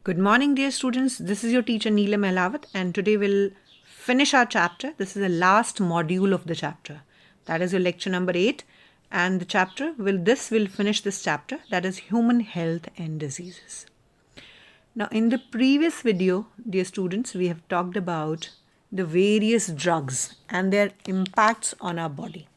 Good morning, dear students. This is your teacher Neelam Elawat, and today we'll finish our chapter. This is the last module of the chapter. That is your lecture number 8, and the chapter will finish this chapter. That is human health and diseases. Now, in the previous video, dear students, we have talked about the various drugs and their impacts on our body.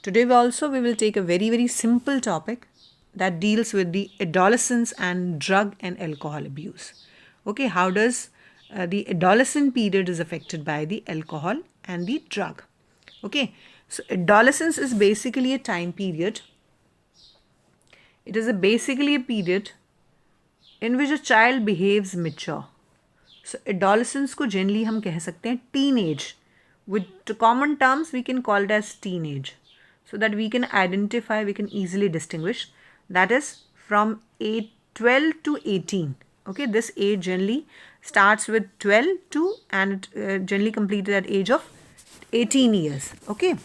Today we will take a very simple topic that deals with the adolescence and drug and alcohol abuse. Okay, how does the adolescent period is affected by the alcohol and the drug? Okay, so adolescence is basically a time period. It is basically a period in which a child behaves mature. So adolescence को generally हम कह सकते हैं teenage. With common terms we can call it as teenage, so that we can identify, we can easily distinguish. That is from age 12 to 18. Okay, this age generally starts with 12 to and generally completed at age of 18 years. Okay,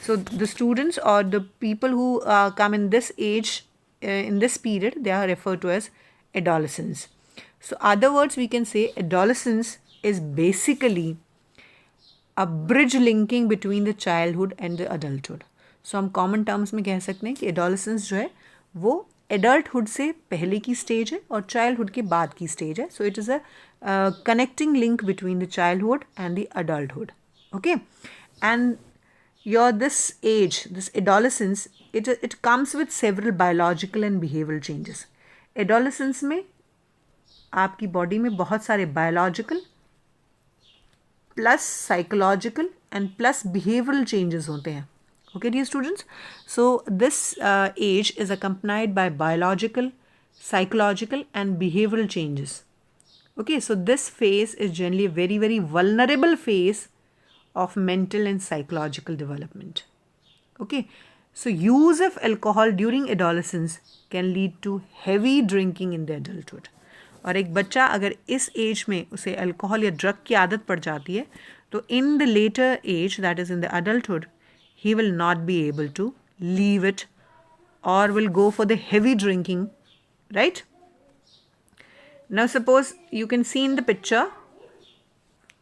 so the students or the people who come in this age, in this period, they are referred to as adolescents. So other words we can say adolescence is basically a bridge linking between the childhood and the adulthood. So हम common terms में कह सकते हैं कि adolescence जो है वो adulthood से पहले की stage है और childhood के बाद की stage है. So it is a connecting link between the childhood and the adulthood. Okay, and this age, this adolescence, it comes with several biological and behavioral changes. Adolescence में आपकी body में बहुत सारे biological plus psychological and plus behavioral changes होते हैं. Okay, dear students, so this age is accompanied by biological, psychological and behavioral changes. Okay, so this phase is generally a very vulnerable phase of mental and psychological development. Okay, so use of alcohol during adolescence can lead to heavy drinking in the adulthood. और एक बच्चा अगर इस as में उसे alcohol या drug की आदत पड़ जाती है तो in the later age, that is in the adulthood, he will not be able to leave it or will go for the heavy drinking, right? Now suppose you can see in the picture,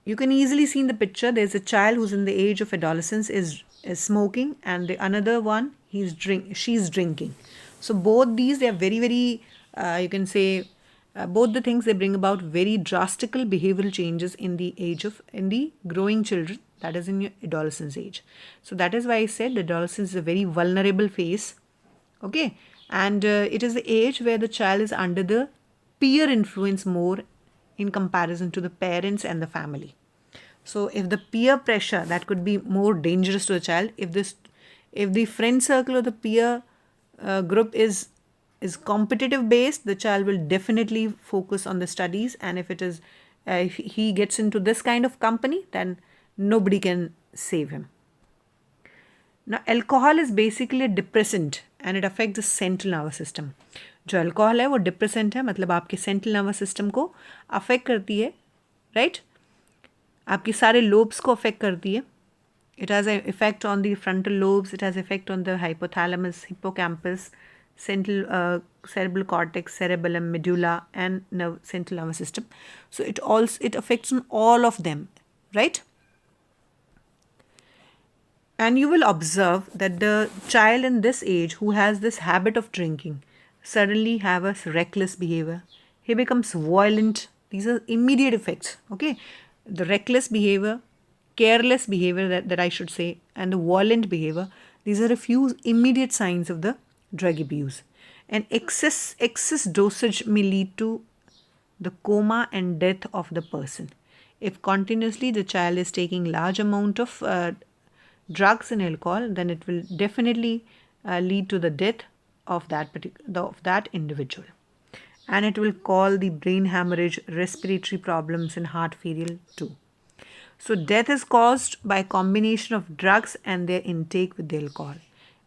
you can easily see in the picture, there's a child who's in the age of adolescence is smoking, and the another one she's drinking. So both these, they are very you can say both the things, they bring about very drastical behavioral changes in the growing children, that is in your adolescence age. So that is why I said adolescence is a very vulnerable phase. Okay, and it is the age where the child is under the peer influence more in comparison to the parents and the family. So if the peer pressure, that could be more dangerous to a child. If the friend circle or the peer group is competitive based, the child will definitely focus on the studies, and if he gets into this kind of company, then nobody can save him. Now alcohol is basically a depressant and it affects the central nervous system. जो alcohol है वो depressant है, मतलब आपके central nervous system को affect करती है, right? आपके सारे लोब्स को अफेक्ट करती है. It has an effect on the frontal lobes, it has effect on the hypothalamus, hippocampus, cerebral cortex, cerebellum, medulla and central nervous system. So it affects on all of them, right? And you will observe that the child in this age who has this habit of drinking suddenly have a reckless behavior. He becomes violent. These are immediate effects. Okay, the reckless behavior, careless behavior that I should say, and the violent behavior, these are a few immediate signs of the drug abuse. And excess dosage may lead to the coma and death of the person. If continuously the child is taking large amount of drugs and alcohol, then it will definitely lead to the death of that individual, and it will cause the brain hemorrhage, respiratory problems and heart failure too. So death is caused by combination of drugs and their intake with the alcohol.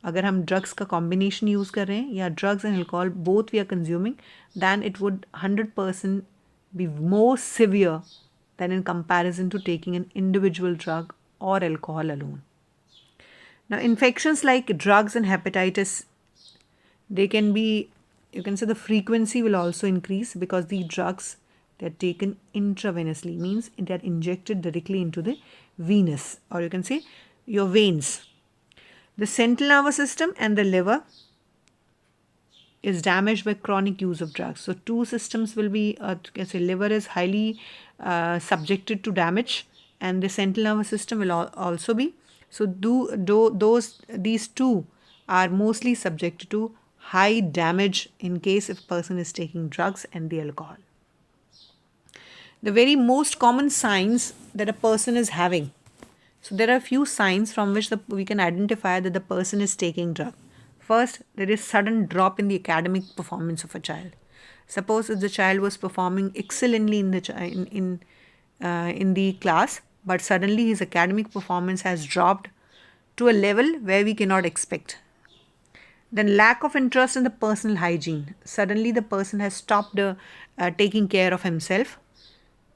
अगर हम drugs का combination use कर रहे हैं या drugs and alcohol both we are consuming, then it would 100% be more severe than in comparison to taking an individual drug or alcohol alone. Now infections like drugs and hepatitis, they can be you can say the frequency will also increase because the drugs, they're taken intravenously, means they're injected directly into the venous, or you can say your veins. The central nervous system and the liver is damaged by chronic use of drugs. So two systems will be, you can say liver is highly subjected to damage, and the central nervous system will also be. So these two are mostly subjected to high damage in case if a person is taking drugs and the alcohol. The very most common signs that a person is having. So there are a few signs from which we can identify that the person is taking drug. First, there is sudden drop in the academic performance of a child. Suppose if the child was performing excellently in the class, but suddenly his academic performance has dropped to a level where we cannot expect. Then lack of interest in the personal hygiene. Suddenly the person has stopped taking care of himself.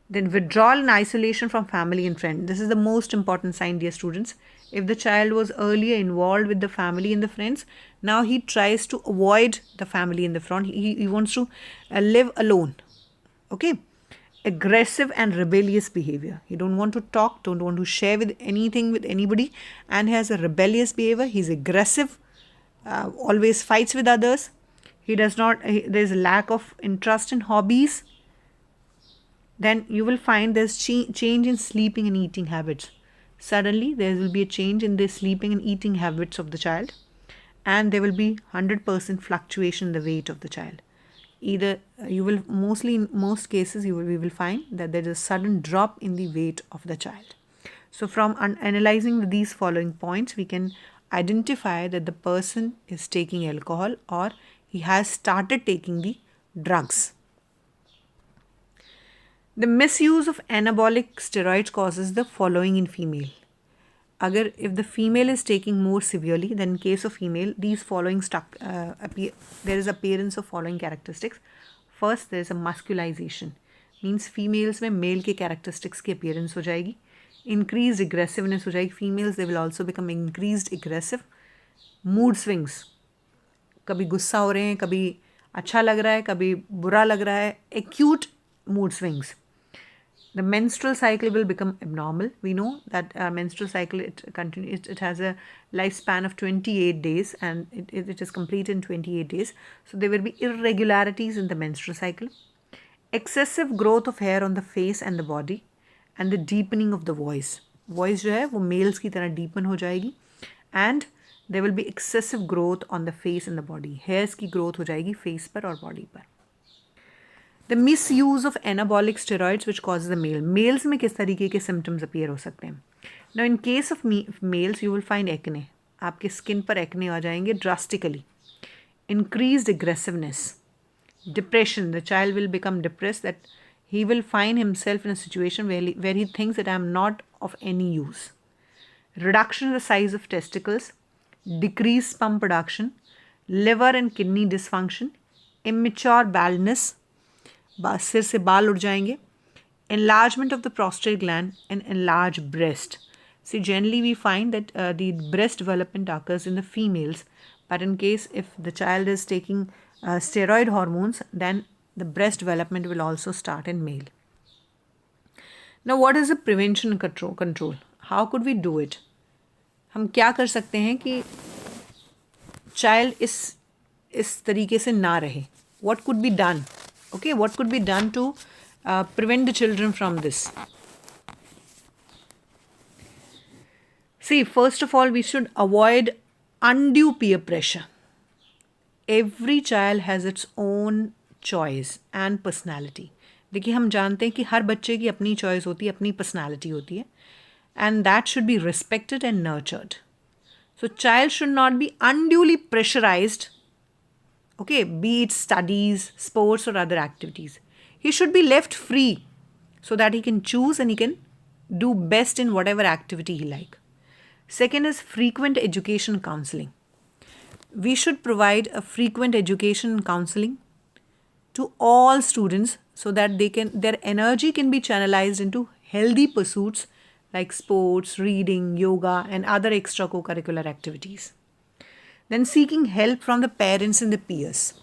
Then withdrawal and isolation from family and friends. This is the most important sign, dear students. If the child was earlier involved with the family and the friends, now he tries to avoid the family in the front. He wants to live alone. Okay. Aggressive and rebellious behavior. He don't want to talk, don't want to share with anything with anybody, and he has a rebellious behavior. He's aggressive, always fights with others. There's a lack of interest in hobbies. Then you will find there's change in sleeping and eating habits. Suddenly there will be a change in the sleeping and eating habits of the child, and there will be 100% fluctuation in the weight of the child. Either you will in most cases we will find that there is a sudden drop in the weight of the child. So from analyzing these following points, we can identify that the person is taking alcohol or he has started taking the drugs. The misuse of anabolic steroids causes the following in female. If the female is taking more severely, then in case of female, these following there is appearance of following characteristics. First, there is a musculization, means females में male के characteristics की appearance हो जाएगी. Increased aggressiveness हो जाएगी. Females, they will also become increased aggressive. Mood swings, कभी गुस्सा हो रहे हैं, कभी अच्छा लग रहा है, कभी बुरा लग रहा है. Acute mood swings. The menstrual cycle will become abnormal. We know that menstrual cycle, it has a lifespan of 28 days and it is complete in 28 days. So there will be irregularities in the menstrual cycle. Excessive growth of hair on the face and the body, and the deepening of the voice. Voice जो है वो males की तरह deepen हो जाएगी, and there will be excessive growth on the face and the body. Hairs की growth हो जाएगी face पर और body पर. The misuse of anabolic steroids which causes the male. Males में किस तरीके के symptoms appear हो सकते हैं? Now in case of males you will find acne. आपके skin पर acne आ जाएंगे drastically. Increased aggressiveness. Depression. The child will become depressed, that he will find himself in a situation where he thinks that I am not of any use. Reduction in the size of testicles. Decreased sperm production. Liver and kidney dysfunction. Immature baldness. सिर से बाल उड़ जाएंगे. Enlargement of the prostate gland and enlarged breast. See, generally we find that the breast development occurs in the females, but in case if the child is taking steroid hormones, then the breast development will also start in male. Now what is the prevention and control? How could we do it? हम क्या कर सकते हैं कि child इस तरीके से ना रहे? What could be done? Okay, what could be done to prevent the children from this? See, first of all, we should avoid undue peer pressure. Every child has its own choice and personality. देखिए, हम जानते हैं कि हर बच्चे की अपनी choice होती है, अपनी personality होती है, and that should be respected and nurtured. So, child should not be unduly pressurized. Okay, be it studies, sports or other activities. He should be left free so that he can choose and he can do best in whatever activity he like. Second is frequent education counseling. We should provide a frequent education and counseling to all students so that their energy can be channelized into healthy pursuits like sports, reading, yoga and other extracurricular activities. Then seeking help from the parents and the peers.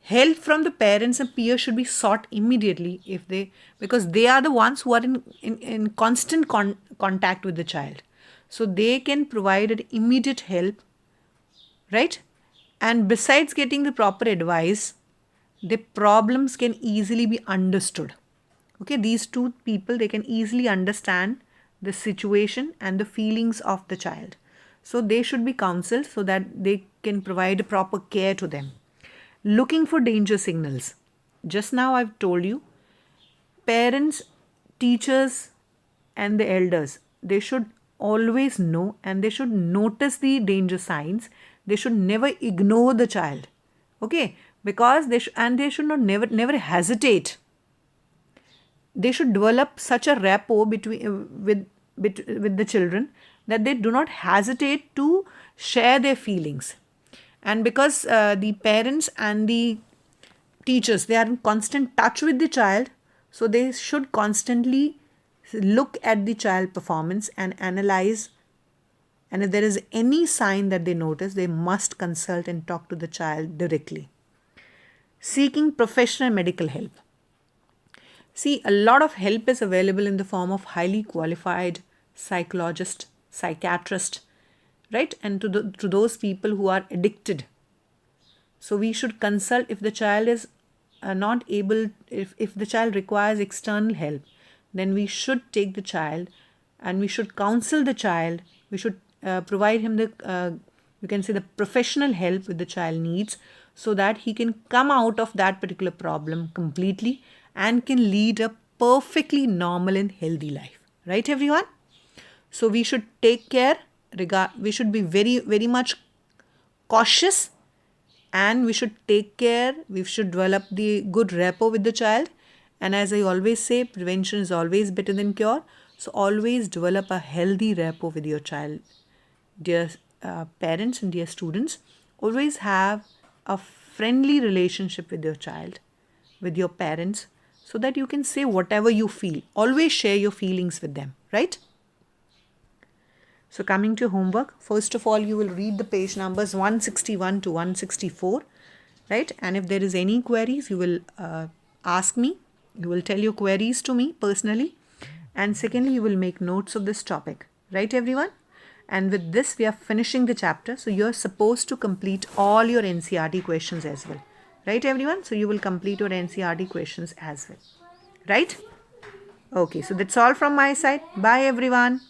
Help from the parents and peers should be sought immediately because they are the ones who are in constant contact with the child. So they can provide an immediate help, right? And besides getting the proper advice, the problems can easily be understood. Okay, these two people, they can easily understand the situation and the feelings of the child. So they should be counseled so that they can provide proper care to them. Looking for danger signals. Just now I've told you, parents, teachers, and the elders, they should always know and they should notice the danger signs. They should never ignore the child. Okay, because they should not never hesitate. They should develop such a rapport with the children that they do not hesitate to share their feelings. And because the parents and the teachers, they are in constant touch with the child, so they should constantly look at the child performance and analyze, and if there is any sign that they notice, they must consult and talk to the child directly. Seeking professional medical help. See, a lot of help is available in the form of highly qualified psychologist, psychiatrist, right? And to those people who are addicted. So we should consult if the child is not able, if the child requires external help, then we should take the child and we should counsel the child. We should provide him you can say the professional help which the child needs, so that he can come out of that particular problem completely and can lead a perfectly normal and healthy life. Right, everyone? So we should take care, we should be very, very much cautious, and we should take care, we should develop the good rapport with the child. And as I always say, prevention is always better than cure. So always develop a healthy rapport with your child. Dear parents and dear students, always have a friendly relationship with your child, with your parents, so that you can say whatever you feel. Always share your feelings with them, right? So coming to homework, first of all, you will read the page numbers 161 to 164, right? And if there is any queries, you will ask me. You will tell your queries to me personally. And secondly, you will make notes of this topic, right, everyone? And with this, we are finishing the chapter. So you're supposed to complete all your NCERT questions as well. Right, everyone? So you will complete your NCERT questions as well. Right? Okay, so that's all from my side. Bye, everyone.